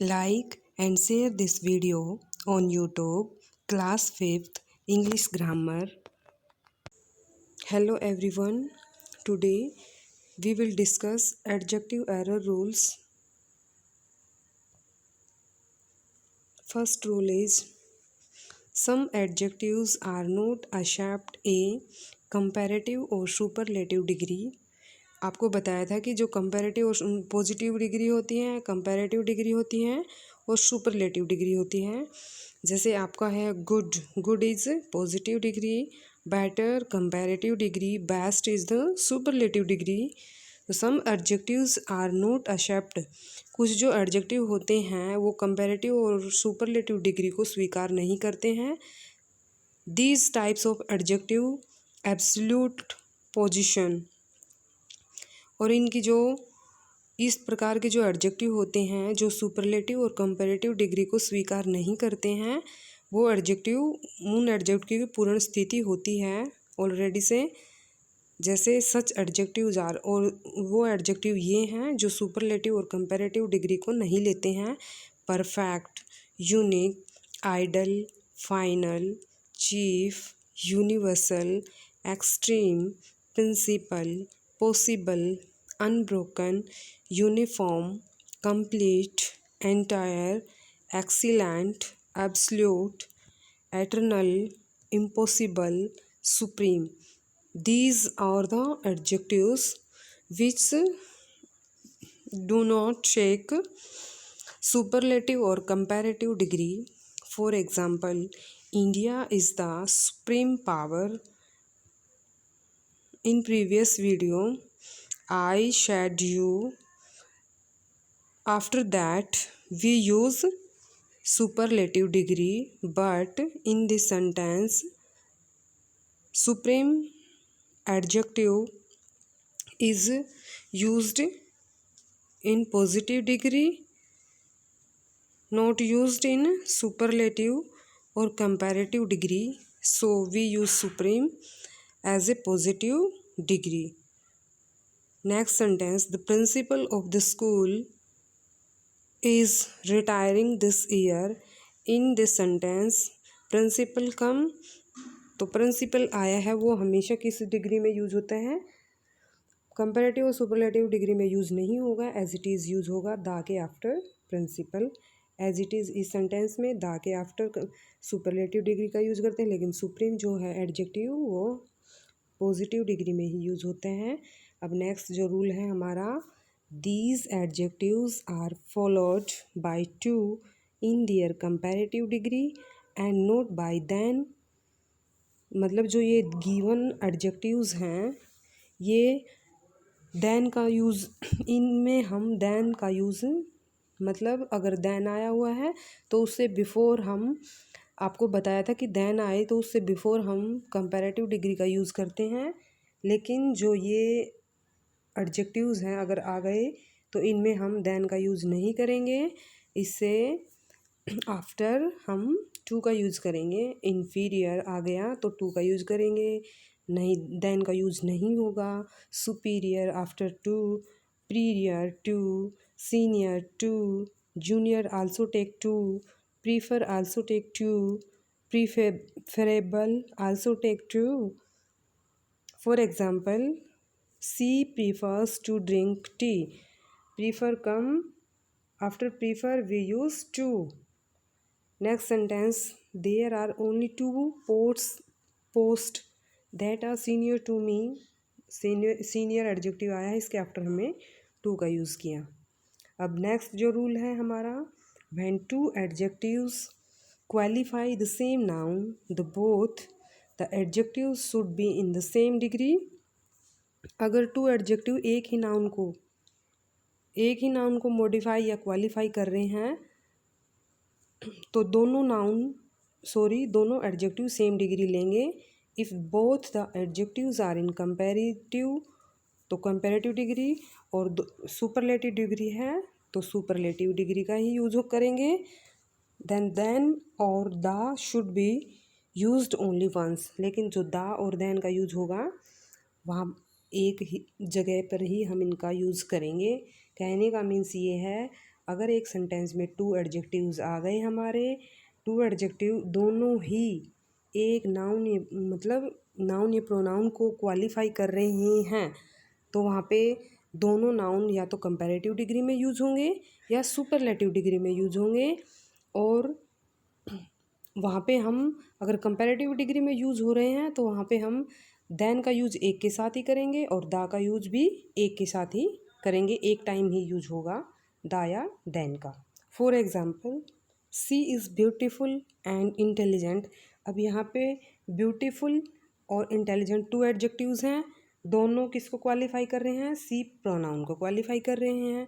Like and share this video on YouTube, Class 5th English Grammar. Hello everyone. Today we will discuss adjective error rules. First rule is some adjectives are not accept a comparative or superlative degree. आपको बताया था कि जो comparative और positive degree होती हैं, comparative degree होती हैं और सुपरलेटिव डिग्री होती हैं। जैसे आपका है good, good is positive degree, better comparative degree, best is the superlative degree. तो सम एडजेक्टिव्स आर नॉट एक्सेप्ट, कुछ जो एडजेक्टिव होते हैं वो कंपैरेटिव और सुपरलेटिव डिग्री को स्वीकार नहीं करते हैं। These types of adjective absolute position, और इनकी जो इस प्रकार के जो एडजेक्टिव होते हैं जो सुपरलेटिव और कंपैरेटिव डिग्री को स्वीकार नहीं करते हैं, वो एडजेक्टिव उन एडजेक्टिव की पूर्ण स्थिति होती है ऑलरेडी से। जैसे सच एडजेक्टिव्स आर, और वो एडजेक्टिव ये हैं जो सुपरलेटिव और कंपैरेटिव डिग्री को नहीं लेते हैं। Perfect, unique, ideal, final, chief, universal, extreme, principal, possible, unbroken, uniform, complete, entire, excellent, absolute, eternal, impossible, supreme. These are the adjectives which do not take superlative or comparative degree. For example, India is the supreme power. In previous video I shared you. After that we use superlative degree, but in this sentence supreme adjective is used in positive degree, not used in superlative or comparative degree. So we use supreme as a positive degree. Next sentence, the principal of the school is retiring this year. In this sentence principal कम, तो principal आया है वो हमेशा किस degree में use होता है? Comparative और सुपरलेटिव डिग्री में यूज़ नहीं होगा। एज इट इज़ यूज़ होगा द के after principal. As it is इस सेंटेंस में द के आफ्टर सुपरलेटिव डिग्री का यूज़ करते हैं, लेकिन सुप्रीम जो है एडजेक्टिव वो पॉजिटिव डिग्री में ही यूज़ होते हैं। अब नेक्स्ट जो रूल है हमारा, these adjectives are followed by to in their comparative degree and not by than. मतलब जो ये गिवन एडजेक्टिव्स हैं ये देन का यूज़, इनमें हम देन का यूज़, मतलब अगर देन आया हुआ है तो उससे बिफोर, हम आपको बताया था कि देन आए तो उससे बिफोर हम कंपैरेटिव डिग्री का यूज़ करते हैं। लेकिन जो ये एडजेक्टिव्स हैं अगर आ गए तो इनमें हम देन का यूज़ नहीं करेंगे, इससे आफ्टर हम टू का यूज़ करेंगे। इन्फीरियर आ गया तो टू का यूज़ करेंगे, नहीं देन का यूज़ नहीं होगा। Superior after to, prior to, senior to, junior also take to, prefer also take to, preferable also take to. For example, she prefers to drink tea. Prefer come, after prefer we use to. Next sentence, there are only two posts that are senior to me. Senior adjective आया है, इसके after हमें to का use किया। अब next जो rule है हमारा, when two adjectives qualify the same noun, the adjectives should be in the same degree. अगर टू एडजेक्टिव एक ही नाउन को मॉडिफाई या क्वालिफाई कर रहे हैं तो दोनों एडजेक्टिव सेम डिग्री लेंगे। If both the adjectives are in comparative तो कंपैरेटिव डिग्री, और सुपरलेटिव डिग्री है तो सुपरलेटिव डिग्री का ही यूज करेंगे। देन और the should be used only once, लेकिन जो द और देन का यूज होगा वहाँ एक ही जगह पर ही हम इनका यूज़ करेंगे। कहने का मीन्स ये है, अगर एक सेंटेंस में 2 एडजेक्टिव्स आ गए हमारे, 2 एडजेक्टिव दोनों ही एक नाउन मतलब नाउन या प्रोनाउन को क्वालिफाई कर रहे हैं, तो वहाँ पे दोनों नाउन या तो कंपैरेटिव डिग्री में यूज होंगे या सुपरलेटिव डिग्री में यूज होंगे। और वहाँ पे हम अगर कंपैरेटिव डिग्री में यूज हो रहे हैं तो वहाँ पे हम देन का यूज एक के साथ ही करेंगे और दा का यूज भी एक के साथ ही करेंगे, एक टाइम ही यूज होगा दा या देन का। For example, she is beautiful and intelligent. अब यहाँ पे ब्यूटीफुल और इंटेलिजेंट 2 एडजेक्टिव्स हैं, दोनों किसको क्वालिफाई कर रहे हैं? सी प्रोनाउन को क्वालिफाई कर रहे हैं।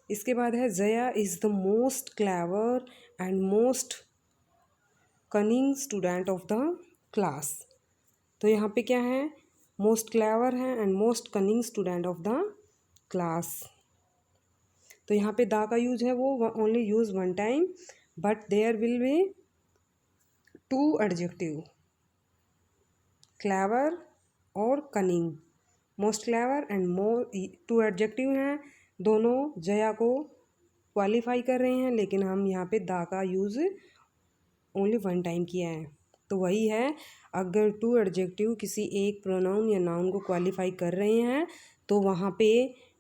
इसके बाद है Jaya is the most clever and most cunning student of the class. तो यहाँ पे क्या है? मोस्ट क्लेवर है and most cunning student of the class. तो यहाँ पे दा का यूज है वो only use one time, but there will be 2 adjective, clever और कनिंग। मोस्ट क्लेवर एंड 2 एडजेक्टिव हैं, दोनों जया को क्वालिफाई कर रहे हैं, लेकिन हम यहाँ पे दा का यूज़ ओनली वन टाइम किया है। तो वही है, अगर 2 एडजेक्टिव किसी एक प्रोनाउन या नाउन को क्वालिफाई कर रहे हैं तो वहाँ पे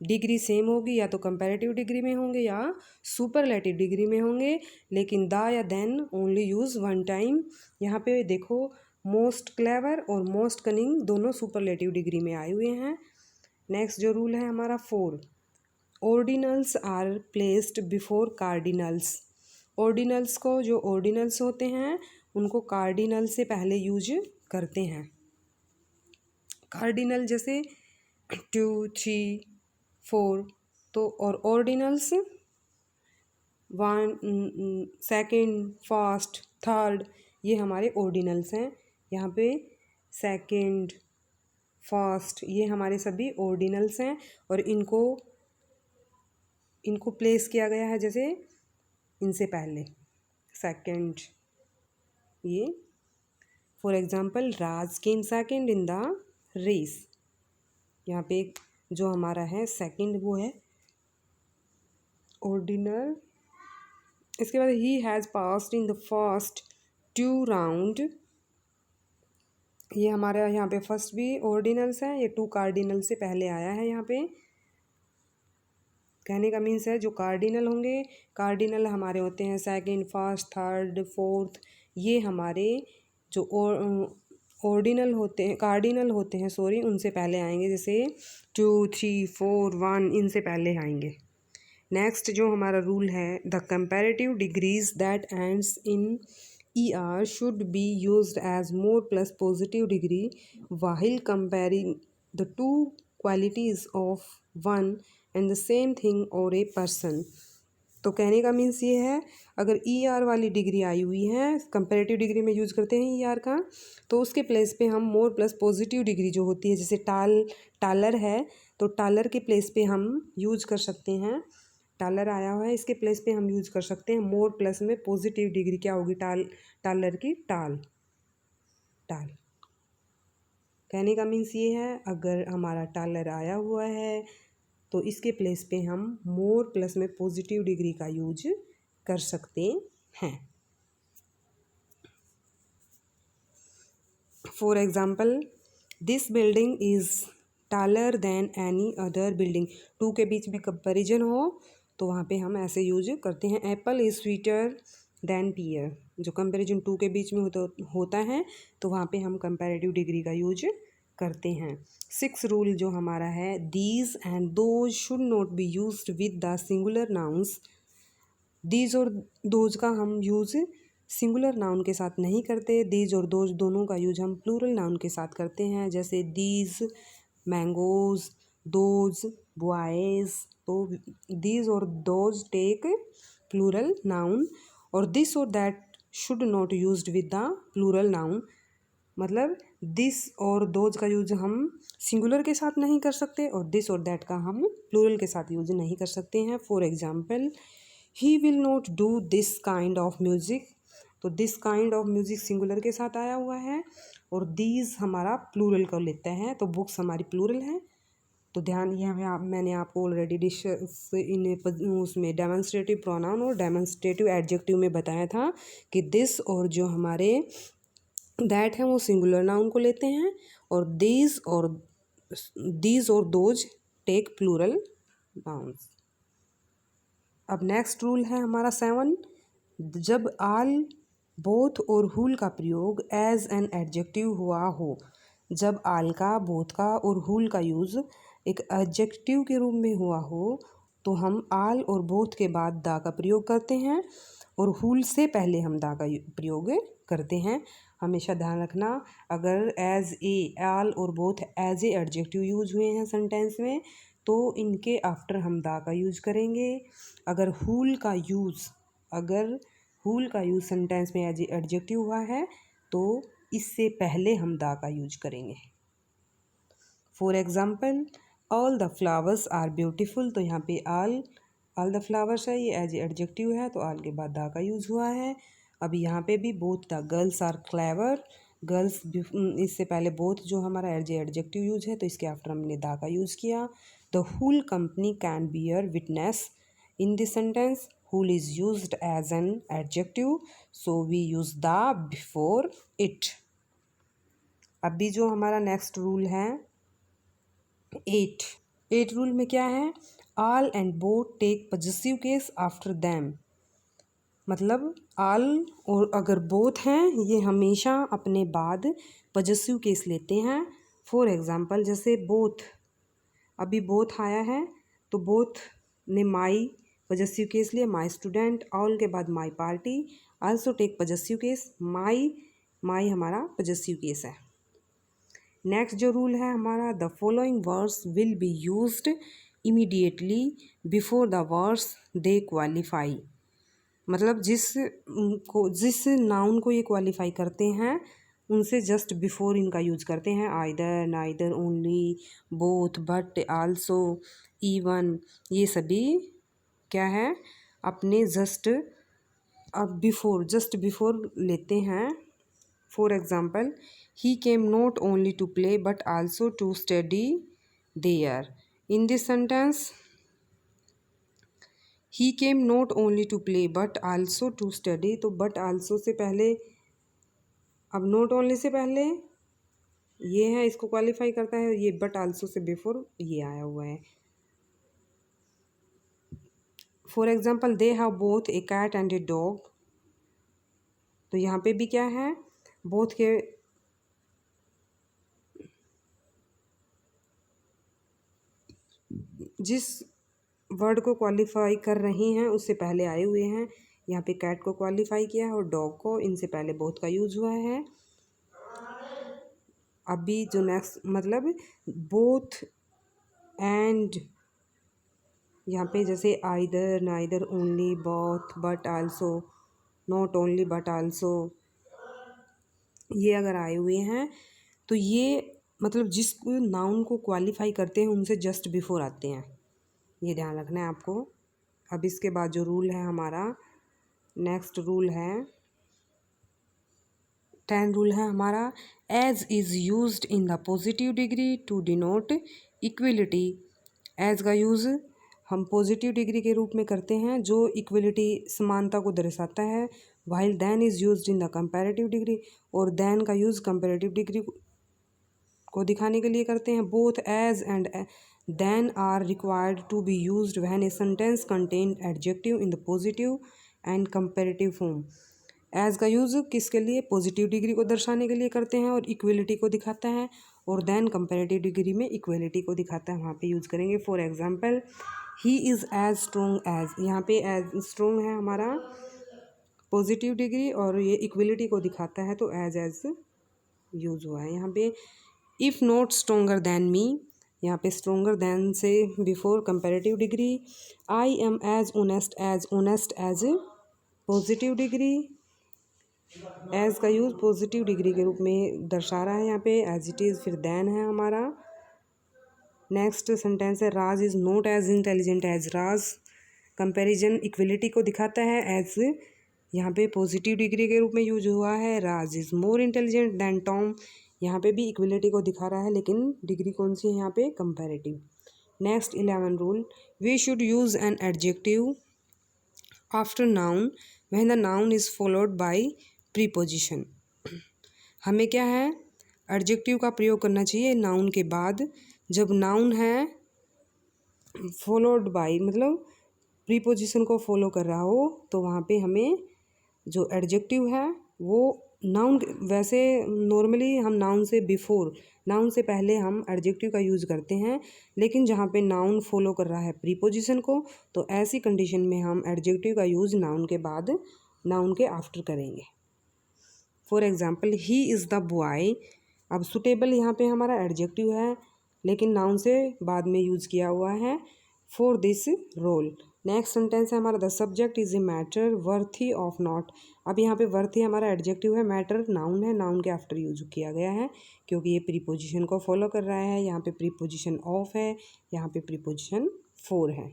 डिग्री सेम होगी, या तो कंपैरेटिव डिग्री में होंगे या सुपरलेटिव डिग्री में होंगे, लेकिन दा या than only use one time. यहाँ पे देखो, मोस्ट क्लेवर और मोस्ट कनिंग दोनों सुपरलेटिव डिग्री में आए हुए हैं। नेक्स्ट जो रूल है हमारा 4, ordinals are placed before cardinals. Ordinals को, जो ऑर्डिनल्स होते हैं उनको कार्डिनल से पहले यूज करते हैं। कार्डिनल जैसे 2, 3, 4, तो और ऑर्डिनल्स 1, सेकेंड, फर्स्ट, थर्ड, ये हमारे ऑर्डिनल्स हैं। यहाँ पे सेकेंड, फर्स्ट, ये हमारे सभी ऑर्डिनल्स हैं और इनको प्लेस किया गया है जैसे इनसे पहले, सेकेंड, ये for example Raj came second in the race. यहाँ पे जो हमारा है सेकेंड वो है ऑर्डिनल। इसके बाद he has passed in the first 2 round, ये हमारा यहाँ पे फर्स्ट भी ऑर्डिनल्स है, ये 2 कार्डिनल से पहले आया है। यहाँ पे कहने का मीन्स है जो कार्डिनल होंगे, कार्डिनल हमारे होते हैं सेकंड, फर्स्ट, थर्ड, फोर्थ, ये हमारे जो ऑर्डिनल होते हैं, कार्डिनल होते हैं सॉरी, उनसे पहले आएंगे, जैसे 2, 3, 4, 1, इनसे पहले आएंगे। नेक्स्ट जो हमारा रूल है, the comparative degrees that ends in ER should be used as more plus positive degree while comparing the two qualities of one and the same thing or a person। तो कहने का means ये है, अगर ER वाली degree I हुई है, comparative degree में यूज़ करते हैं ER का, तो उसके प्लेस पे हम मोर प्लस पॉजिटिव डिग्री जो होती है, जैसे टालर है तो टालर के प्लेस पे हम यूज कर सकते हैं, टालर आया हुआ है, इसके प्लेस पे हम यूज कर सकते हैं मोर प्लस में पॉजिटिव डिग्री क्या होगी, टालर की टाल। कहने का मीन्स ये है, अगर हमारा टालर आया हुआ है तो इसके प्लेस पे हम मोर प्लस में पॉजिटिव डिग्री का यूज कर सकते हैं। For example, this building is taller than any other building. 2 के बीच में कंपेरिजन हो तो वहाँ पे हम ऐसे यूज करते हैं। Apple is sweeter than peer, जो कंपेरिजन 2 के बीच में होता है तो वहाँ पे हम कंपैरेटिव डिग्री का यूज करते हैं। 6 रूल जो हमारा है, these and those should not be used with the singular nouns. These और दोज का हम यूज़ सिंगुलर नाउन के साथ नहीं करते, दीज और दोज दोनों का यूज हम प्लूरल नाउन के साथ करते हैं, जैसे दीज मैंगोज, दोज बॉयज़। तो दीज और दोज टेक प्लूरल नाउन, और दिस और that should not used with the plural noun. मतलब दिस और दोज का यूज हम सिंगुलर के साथ नहीं कर सकते और दिस और दैट का हम प्लूरल के साथ यूज नहीं कर सकते हैं। For example, he will not do this kind of music. तो this kind of music singular के साथ आया हुआ है और दीज हमारा प्लूरल को लेता है, तो बुक्स हमारी प्लूरल है, तो ध्यान, ये मैंने आपको ऑलरेडी डिस्कस उसमें डेमोन्स्ट्रेटिव प्रोनाउन और डेमोन्स्ट्रेटिव एडजेक्टिव में बताया था कि दिस और जो हमारे दैट हैं वो सिंगुलर नाउन को लेते हैं, और दीज और दोज टेक प्लूरल नाउन्स। अब नेक्स्ट रूल है हमारा 7, जब आल, बोथ और हुल का प्रयोग एज एन एडजेक्टिव हुआ हो। जब आल का, बोथ का और हुल का यूज़ एक एडजेक्टिव के रूप में हुआ हो तो हम आल और बोथ के बाद दा का प्रयोग करते हैं, और हुल से पहले हम दा का प्रयोग करते हैं। हमेशा ध्यान रखना, अगर एज ए, आल और both as a adjective use हुए हैं सेंटेंस में तो इनके आफ्टर हम दा का यूज करेंगे। अगर हुल का यूज़ सेंटेंस में एज ए एडजेक्टिव हुआ है तो इससे पहले हम दा का यूज करेंगे। For example, all the flowers are beautiful, तो यहाँ पे ऑल द फ्लावर्स है, ये एज एडजेक्टिव है तो ऑल के बाद दा का यूज़ हुआ है। अभी यहाँ पे भी both the girls are clever, girls, इससे पहले बोथ जो हमारा एज एडजेक्टिव यूज है तो इसके आफ्टर हमने दा का यूज़ किया। The whole company can bear witness, in this sentence whole is used as an adjective so we use the before it. अभी जो हमारा नेक्स्ट रूल है 8 रूल में क्या है, all and both take possessive case after them. मतलब all और अगर बोथ हैं ये हमेशा अपने बाद पॉजेसिव केस लेते हैं। फॉर एग्जांपल, जैसे बोथ, अभी बोथ आया है तो बोथ ने माई पॉजेसिव केस लिया, माई स्टूडेंट, ऑल के बाद my party, also take possessive case, my हमारा पॉजेसिव केस है। नेक्स्ट जो रूल है हमारा, the following words will be used immediately before the words they qualify. मतलब जिस नाउन को ये क्वालिफाई करते हैं उनसे जस्ट बिफोर इनका यूज करते हैं। Either, neither, only, both, but, also, even, ये सभी क्या है, अपने जस्ट बिफोर लेते हैं। For example, he came not only to play but also to study there. In this sentence he came not only to play but also to study, तो but also से पहले, अब नॉट ओनली से पहले ये है, इसको qualify करता है, ये बट आल्सो से बिफोर ये आया हुआ है। For example, they have both a cat and a dog, तो यहाँ पे भी क्या है, बोथ के जिस वर्ड को क्वालिफाई कर रही हैं उससे पहले आए हुए हैं। यहाँ पे कैट को क्वालिफाई किया है और डॉग को, इनसे पहले बोथ का यूज हुआ है। अभी जो नेक्स्ट, मतलब बोथ एंड, यहाँ पे जैसे either, neither, only, both, but also, not only but also, ये अगर आए हुए हैं तो ये मतलब जिस नाउन को क्वालिफाई करते हैं उनसे जस्ट बिफोर आते हैं, ये ध्यान रखना है आपको। अब इसके बाद जो रूल है हमारा, नेक्स्ट रूल है 10 रूल है हमारा, as is used in the positive degree to denote equality. As का यूज़ हम पॉजिटिव डिग्री के रूप में करते हैं जो इक्वलिटी, समानता को दर्शाता है। While than is used in the comparative degree, और देन का यूज़ कंपैरेटिव डिग्री को दिखाने के लिए करते हैं। Both as and than are required to be used when a sentence contain adjective in the positive and comparative form. As का use किसके लिए, पॉजिटिव डिग्री को दर्शाने के लिए करते हैं और इक्वलिटी को दिखाता है, और देन कंपैरेटिव डिग्री में इक्वलिटी को दिखाता है, वहाँ पे यूज़ करेंगे। For example, he is as strong as, यहाँ पे एज स्ट्रोंग है हमारा पॉजिटिव डिग्री और ये इक्वलिटी को दिखाता है तो एज यूज़ हुआ है। यहाँ पे if not stronger than me, यहाँ पे स्ट्रोंगर दैन से before comparative degree. I am as honest as positive degree, as का यूज़ पॉजिटिव डिग्री के रूप में दर्शा रहा है यहाँ पे, एज इट इज़, फिर देन है हमारा। नेक्स्ट सेंटेंस है, Raj is not as intelligent as Raj, comparison equality को दिखाता है, एज यहाँ पे पॉजिटिव डिग्री के रूप में यूज हुआ है। Raj is more intelligent than Tom, यहाँ पे भी इक्वलिटी को दिखा रहा है लेकिन डिग्री कौन सी है यहाँ पे, comparative. Next 11 rule, we should use an adjective after noun when the noun is followed by preposition. हमें क्या है, एडजेक्टिव का प्रयोग करना चाहिए नाउन के बाद, जब नाउन है फॉलोड बाय मतलब प्रीपोजिशन को फॉलो कर रहा हो, तो वहाँ पे हमें जो एडजेक्टिव है वो नाउन, वैसे नॉर्मली हम नाउन से बिफोर, नाउन से पहले हम एडजेक्टिव का यूज़ करते हैं, लेकिन जहाँ पे नाउन फॉलो कर रहा है प्रीपोजिशन को, तो ऐसी कंडीशन में हम एडजेक्टिव का यूज़ नाउन के बाद, नाउन के आफ्टर करेंगे। For example, he is the boy. अब सुटेबल यहाँ पे हमारा एडजेक्टिव है, लेकिन नाउन से बाद में यूज़ किया हुआ है, for this rule. Next sentence है हमारा, the subject is a matter worthy of note. अब यहाँ पे वर्थी हमारा एडजेक्टिव है, मैटर नाउन है, नाउन के आफ्टर यूज किया गया है क्योंकि ये प्रीपोजिशन को फॉलो कर रहा है। यहाँ पे प्रीपोजिशन ऑफ है, यहाँ पे प्रीपोजिशन फॉर है।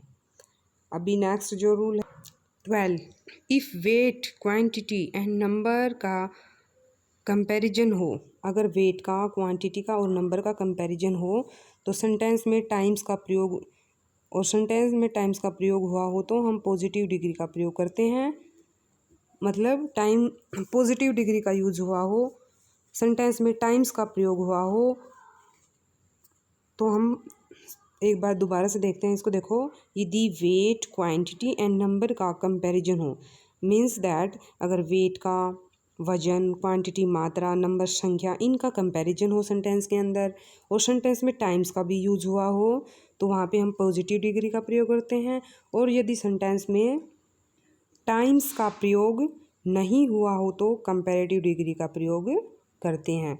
अभी नेक्स्ट जो रूल है 12, if wait quantity and number का कंपैरिजन हो, अगर वेट का, क्वांटिटी का और नंबर का कंपैरिजन हो तो सेंटेंस में टाइम्स का प्रयोग, और सेंटेंस में टाइम्स का प्रयोग हुआ हो तो हम पॉजिटिव डिग्री का प्रयोग करते हैं। मतलब टाइम पॉजिटिव डिग्री का यूज हुआ हो, सेंटेंस में टाइम्स का प्रयोग हुआ हो, तो हम एक बार दोबारा से देखते हैं इसको। देखो, यदि वेट क्वांटिटी एंड नंबर का कंपैरिजन हो, मीन्स दैट अगर वेट का, वजन, क्वांटिटी मात्रा, नंबर संख्या, इनका कंपैरिजन हो सेंटेंस के अंदर, और सेंटेंस में टाइम्स का भी यूज हुआ हो, तो वहाँ पे हम पॉजिटिव डिग्री का प्रयोग करते हैं। और यदि सेंटेंस में टाइम्स का प्रयोग नहीं हुआ हो तो कंपैरेटिव डिग्री का प्रयोग करते हैं।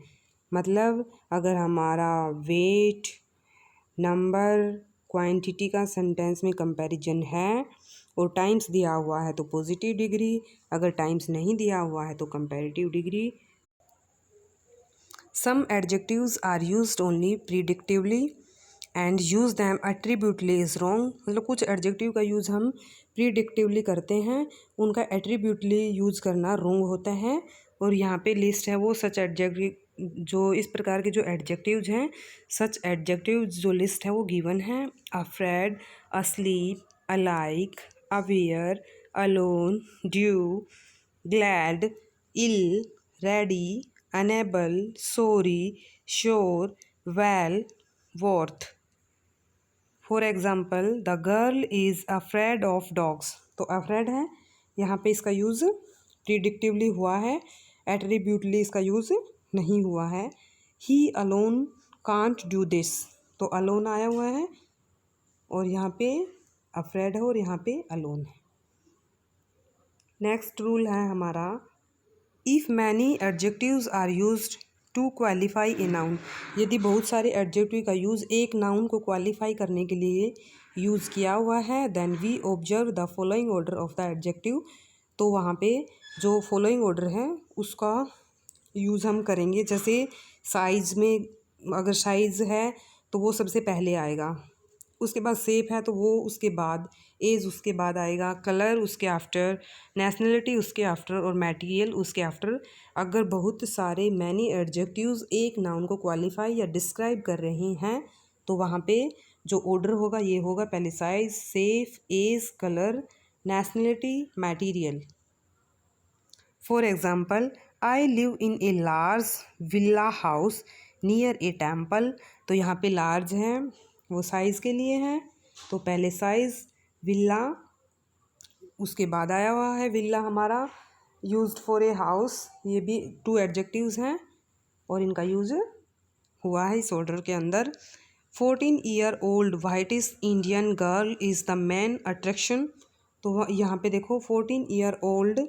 मतलब अगर हमारा वेट, नंबर, क्वांटिटी का सेंटेंस में कंपैरिजन है और टाइम्स दिया हुआ है तो पॉजिटिव डिग्री, अगर टाइम्स नहीं दिया हुआ है तो comparative degree. Some adjectives are used only predicatively and use them attributively is wrong. मतलब कुछ एडजेक्टिव का यूज़ हम प्रिडिक्टिवली करते हैं, उनका एट्रीब्यूटली यूज़ करना रॉन्ग होता है। और यहाँ पे लिस्ट है वो सच एडजेक्टिव, जो इस प्रकार के जो एडजेक्टिव्स हैं, सच एडजेक्टिव जो लिस्ट है वो गिवन है। Afraid, asleep, alike, aware, alone, due, glad, ill, ready, unable, sorry, sure, well, worth. For example, the girl is afraid of dogs. तो अफ्रेड है, यहाँ पे इसका यूज़ प्रिडिक्टिवली हुआ है, एट्रीब्यूटली इसका यूज़ नहीं हुआ है। ही अलोन कांट डू दिस, तो अलोन आया हुआ है और यहाँ पे अफ्रेड है और यहाँ पे अलोन है। नेक्स्ट रूल है हमारा, if many adjectives are used to qualify a noun. यदि बहुत सारे एडजेक्टिव का यूज़ एक नाउन को क्वालिफाई करने के लिए यूज़ किया हुआ है, then we observe the following order of the adjective. तो वहाँ पे जो फॉलोइंग ऑर्डर है उसका यूज़ हम करेंगे। जैसे साइज़ में, अगर साइज़ है तो वो सबसे पहले आएगा, उसके बाद शेप है तो वो उसके बाद, एज उसके बाद आएगा, कलर उसके आफ्टर, नेशनलिटी उसके आफ्टर और मटेरियल उसके आफ्टर। अगर बहुत सारे मैनी एडजेक्टिव्स एक नाउन को क्वालिफाई या डिस्क्राइब कर रहे हैं तो वहाँ पे जो ऑर्डर होगा ये होगा, पहले size, shape, age, colour, nationality, material. For example, I live in a large villa house near a temple. तो यहाँ पे लार्ज है वो साइज़ के लिए है, तो पहले साइज़, विला, उसके बाद आया हुआ है विला हमारा, यूज्ड फॉर ए हाउस। ये भी टू एडजेक्टिव्स हैं और इनका यूज़ हुआ है इस ऑर्डर के अंदर। 14-year-old whitish Indian girl is the main attraction. तो यहाँ पे देखो 14-year-old,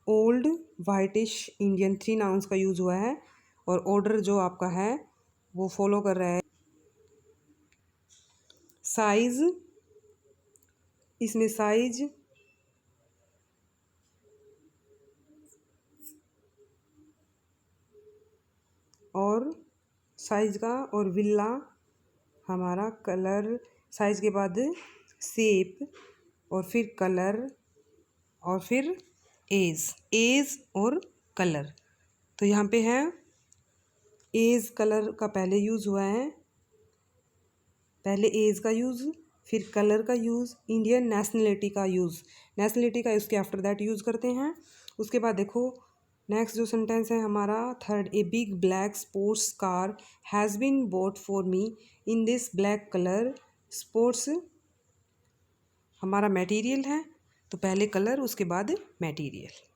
old, whitish, Indian, 3 nouns का यूज़ हुआ है और ऑर्डर जो आपका है वो फॉलो कर रहा है। साइज़, इसमें साइज, और साइज का, और विला हमारा कलर, साइज के बाद शेप और फिर कलर और फिर एज और कलर। तो यहाँ पे है एज, कलर का पहले यूज़ हुआ है पहले एज का यूज़, फिर कलर का यूज़, इंडियन नेशनलिटी का यूज़, नेशनलिटी का उसके आफ्टर दैट यूज़ करते हैं। उसके बाद देखो नेक्स्ट जो सेंटेंस है हमारा third, a big black sports car has been bought for me in this black colour. Sports हमारा मटेरियल है, तो पहले कलर उसके बाद मटेरियल।